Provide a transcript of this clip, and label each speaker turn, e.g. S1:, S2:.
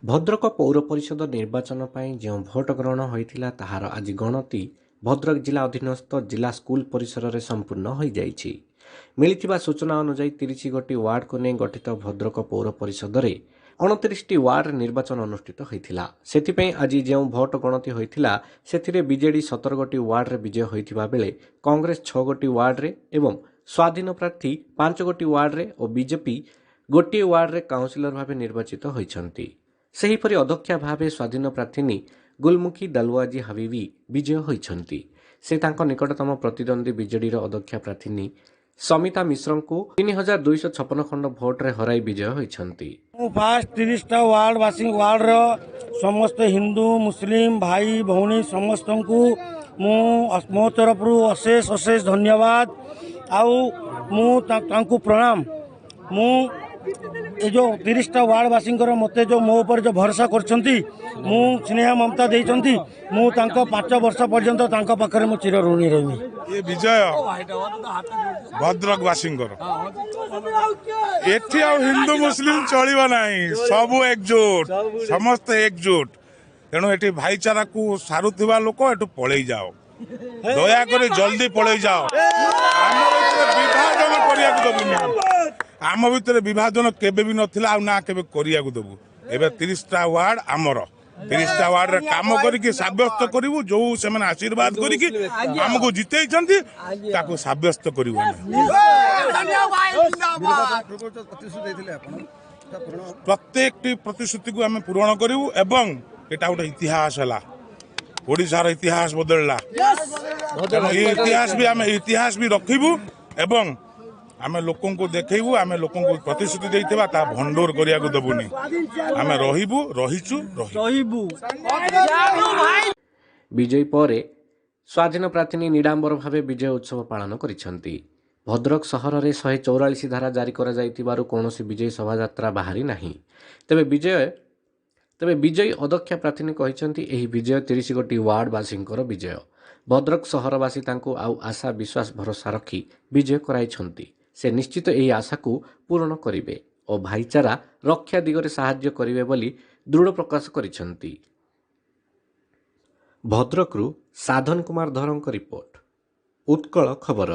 S1: ଭଦ୍ରକ ପୌର ପରିଷଦ ନିର୍ବାଚନ ପାଇଁ ଯେଉଁ ଭୋଟ ଗ୍ରହଣ ହୋଇଥିଲା ତାହାର ଆଜି ଗଣତି ଭଦ୍ରକ ଜିଲ୍ଲା ଅଧୀନସ୍ଥ ଜିଲ୍ଲା ସ୍କୁଲ ପରିସରରେ ସମ୍ପୂର୍ଣ୍ଣ ହୋଇଯାଇଛି। ମିଳିଥିବା ସୂଚନା ଅନୁଯାୟୀ 30 ଗୋଟି ୱାର୍ଡକୁ ନେଇ ଗଠିତ ଭଦ୍ରକ ପୌର ପରିଷଦରେ 29ଟି ୱାର୍ଡରେ ନିର୍ବାଚନ ଅନୁଷ୍ଠିତ ହୋଇଥିଲା। ସେଥିପାଇଁ ଆଜି ଯେଉଁ ଭୋଟ ଗଣତି ହୋଇଥିଲା ସେଥିରେ ବିଜେଡି 17 ଗୋଟି ୱାର୍ଡରେ ବିଜୟ ହୋଇଥିବା ବେଳେ କଂଗ୍ରେସ 6 ଗୋଟି ୱାର୍ଡରେ ଏବଂ ସ୍ୱାଧୀନ ପ୍ରାର୍ଥୀ 5 ଗୋଟି ୱାର୍ଡରେ ଓ ବିଜେପି ଗୋଟିଏ ୱାର୍ଡରେ କାଉନସିଲର ଭାବେ ନିର୍ବାଚିତ ହୋଇଛନ୍ତି। ସେହିପରି ଅଧ୍ୟକ୍ଷା ଭାବେ ସ୍ୱାଧୀନ ପ୍ରାର୍ଥିନୀ ଗୁଲମୁଖୀ ଦଲୱାଜି ହାବିବି ବିଜୟ ହୋଇଛନ୍ତି। ସେ ତାଙ୍କ ନିକଟତମ ପ୍ରତିଦ୍ୱନ୍ଦ୍ୱୀ ବିଜେଡିର ଅଧ୍ୟକ୍ଷା ପ୍ରାର୍ଥିନୀ ସମିତା ମିଶ୍ରଙ୍କୁ 3256 ଖଣ୍ଡ ଭୋଟରେ ହରାଇ ବିଜୟ ହୋଇଛନ୍ତି।
S2: ମୁଁ ଫାଷ୍ଟ 30ଟା ୱାର୍ଡର ସମସ୍ତ ହିନ୍ଦୁ ମୁସଲିମ ଭାଇ ଭଉଣୀ ସମସ୍ତଙ୍କୁ ମୁଁ ମୋ ତରଫରୁ ଅଶେଷ ଧନ୍ୟବାଦ ଆଉ ମୁଁ ତାଙ୍କୁ ପ୍ରଣାମ। ମୁଁ ये जो 30टा वार्डवासींकर मत जो मो ऊपर जो भरोसा करछंती मु स्नेह ममता देइछंती मु तांको 5 वर्ष पर्यंत तांको पाखरे मु चिर ऋणी रहिमी।
S3: ये विजय भद्रकवासींकर एठी आ हिंदू मुस्लिम चलिबा नाही, सबु एकजुट, समस्त एकजुट। तेणु एठी भाईचारा को सारुथिबा लोक एठु पळेई जाओ, दया करे जल्दी पळेई जाओ। विभाजन करिया दबुनी, आम भितर विभाजन केबे भी नथिला आ ना केबे करिया देबू। एबे 30टा वार्ड आमर 30टा वार्ड रे काम करिके साब्यस्त करिवु, जो से माने आशीर्वाद करिके हमको जितेई छंती ताको साब्यस्त करिवु। प्रत्येक प्रतिश्रुति को आम पूरण करिवु एवं एटा गोटे इतिहास हला, ओडिशार इतिहास बदलला। इतिहास भी रखिबु एवं आमे लोकों को देखैबु, आमे लोकों को प्रतिश्रुति देइथिबा ता भंडोर करिया को दबुनी। आमे रहिबु, रहिबु।
S1: विजय परे स्वाधीन प्रार्थिनी निडांबर भावे विजय उत्सव पालन करिसंती। भद्रक सहर में 144 धारा जारी करा जाइतिबारु कोनोसी विजय शोभायात्रा बाहरी नाही। तेबे विजय अध्यक्षा प्रार्थिनी कहिसंती एही विजय 30 गोटी वार्डवासींकर विजय। भद्रक सहरवासी तांको आउ आशा विश्वास भरोसा रखी विजय कराइछंती। से निश्चित एही आशा को पूर्ण करिवे और भाईचारा रक्षा दिगरे साहाय्य करिवे बोली दृढ़ प्रकाश करिछंती। भद्रकरू साधन कुमार धरंक रिपोर्ट, उत्कल खबर।